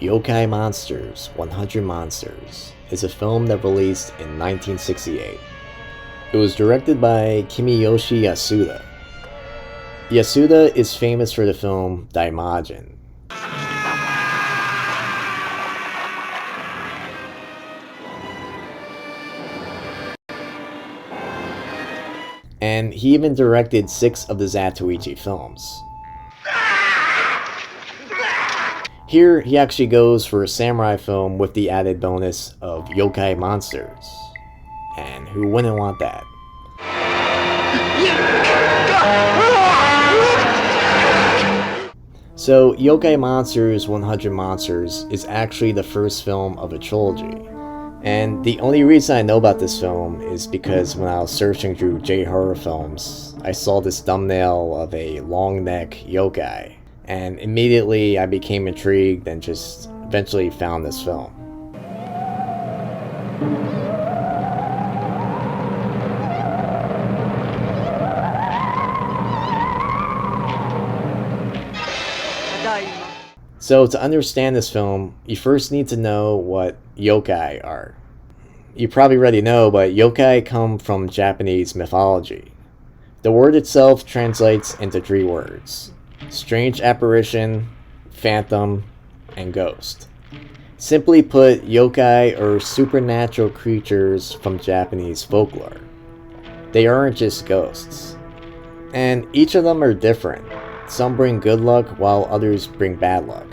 Yokai Monsters 100 Monsters is a film that released in 1968. It was directed by Kimiyoshi Yasuda. Yasuda is famous for the film Daimajin. And he even directed 6 of the Zatoichi films. Here, he actually goes for a samurai film with the added bonus of Yokai Monsters. And who wouldn't want that? So, Yokai Monsters 100 Monsters is actually the first film of a trilogy. And the only reason I know about this film is because when I was searching through J-horror films, I saw this thumbnail of a long neck yokai. And immediately I became intrigued and just eventually found this film. So to understand this film, you first need to know what yokai are. You probably already know, but yokai come from Japanese mythology. The word itself translates into 3 words: strange apparition, phantom, and ghost. Simply put, yokai are supernatural creatures from Japanese folklore. They aren't just ghosts. And each of them are different. Some bring good luck while others bring bad luck.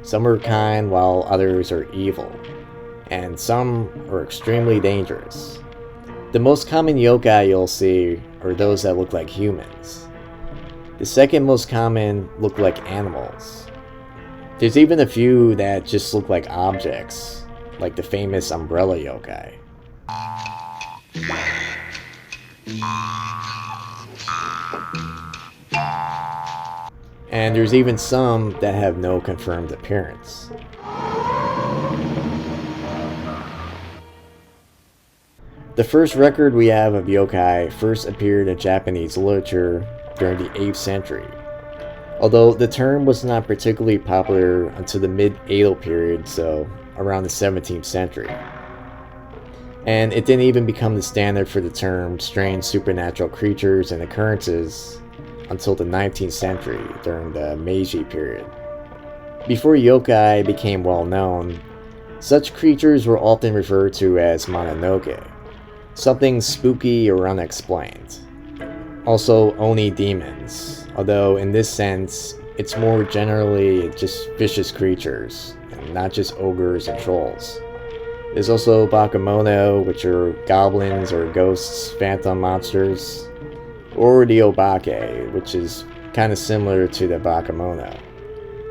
Some are kind while others are evil. And some are extremely dangerous. The most common yokai you'll see are those that look like humans. The second most common look like animals. There's even a few that just look like objects, like the famous umbrella yokai. And there's even some that have no confirmed appearance. The first record we have of yokai first appeared in Japanese literature during the 8th century, although the term was not particularly popular until the mid-Edo period, so around the 17th century. And it didn't even become the standard for the term strange supernatural creatures and occurrences until the 19th century during the Meiji period. Before yokai became well known, such creatures were often referred to as mononoke, something spooky or unexplained. Also oni demons, although in this sense, it's more generally just vicious creatures, and not just ogres and trolls. There's also bakemono, which are goblins or ghosts, phantom monsters, or the obake, which is kind of similar to the bakemono.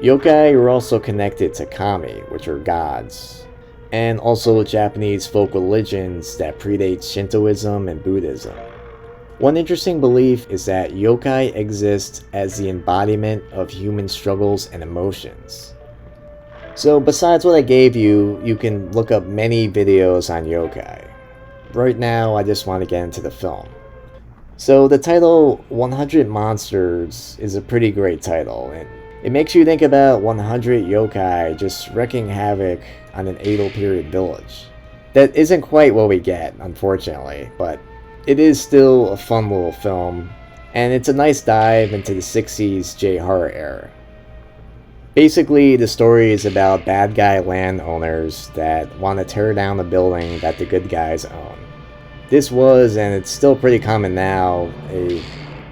Yokai are also connected to kami, which are gods, and also Japanese folk religions that predate Shintoism and Buddhism. One interesting belief is that yokai exist as the embodiment of human struggles and emotions. So besides what I gave you, you can look up many videos on yokai. Right now, I just want to get into the film. So the title 100 Monsters is a pretty great title, and it makes you think about 100 yokai just wreaking havoc on an Edo period village. That isn't quite what we get, unfortunately, but it is still a fun little film, and it's a nice dive into the 60s J-horror era. Basically, the story is about bad guy landowners that want to tear down a building that the good guys own. This was, and it's still pretty common now, a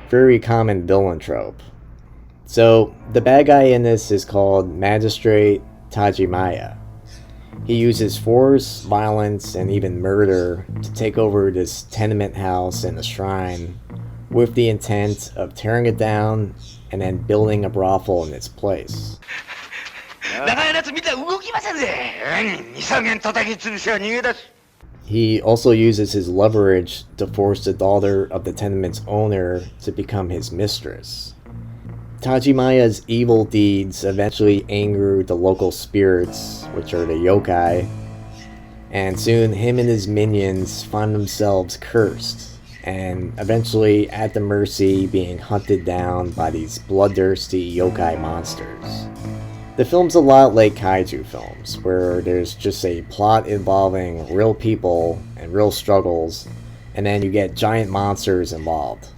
very common villain trope. So, the bad guy in this is called Magistrate Tajimaya. He uses force, violence, and even murder to take over this tenement house and a shrine with the intent of tearing it down and then building a brothel in its place. He also uses his leverage to force the daughter of the tenement's owner to become his mistress. Tajimaya's evil deeds eventually anger the local spirits, which are the yokai, and soon him and his minions find themselves cursed, and eventually at the mercy being hunted down by these bloodthirsty yokai monsters. The film's a lot like kaiju films, where there's just a plot involving real people and real struggles, and then you get giant monsters involved.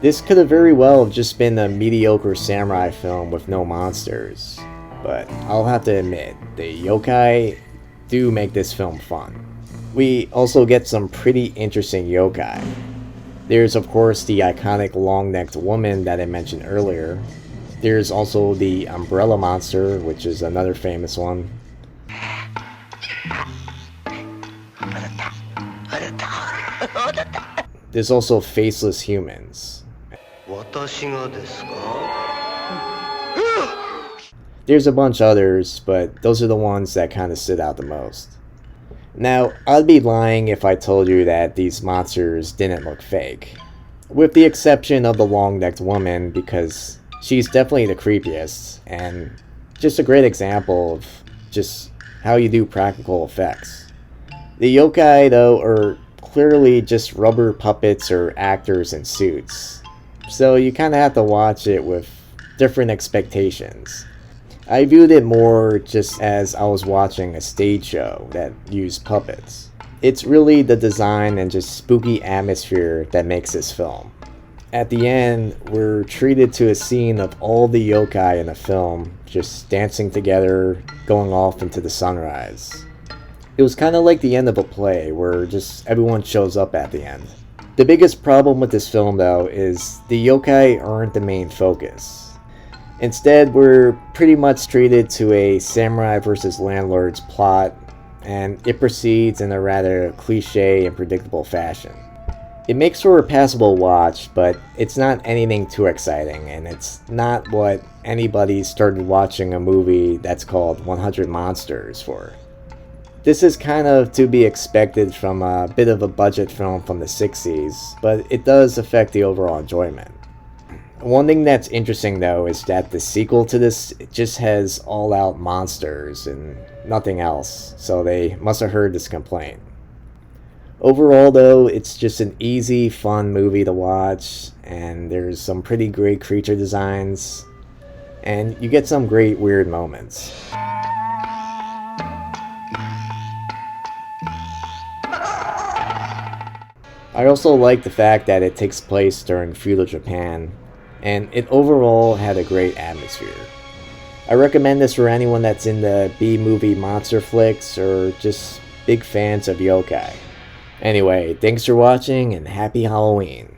This could have very well have just been a mediocre samurai film with no monsters, but I'll have to admit, the yokai do make this film fun. We also get some pretty interesting yokai. There's of course the iconic long-necked woman that I mentioned earlier. There's also the umbrella monster, which is another famous one. There's also faceless humans. There's a bunch others, but those are the ones that kind of stood out the most. Now, I'd be lying if I told you that these monsters didn't look fake. With the exception of the long-necked woman, because she's definitely the creepiest, and just a great example of just how you do practical effects. The yokai, though, are clearly just rubber puppets or actors in suits, so you kind of have to watch it with different expectations. I viewed it more just as I was watching a stage show that used puppets. It's really the design and just spooky atmosphere that makes this film. At the end, we're treated to a scene of all the yokai in the film just dancing together, going off into the sunrise. It was kind of like the end of a play where just everyone shows up at the end. The biggest problem with this film though is the yokai aren't the main focus. Instead, we're pretty much treated to a samurai versus landlord's plot, and it proceeds in a rather cliche and predictable fashion. It makes for a passable watch, but it's not anything too exciting, and it's not what anybody started watching a movie that's called 100 Monsters for. This is kind of to be expected from a bit of a budget film from the 60s, but it does affect the overall enjoyment. One thing that's interesting though is that the sequel to this just has all-out monsters and nothing else, so they must have heard this complaint. Overall though, it's just an easy, fun movie to watch, and there's some pretty great creature designs, and you get some great weird moments. I also like the fact that it takes place during feudal Japan, and it overall had a great atmosphere. I recommend this for anyone that's into B-movie monster flicks or just big fans of yokai. Anyway, thanks for watching and happy Halloween!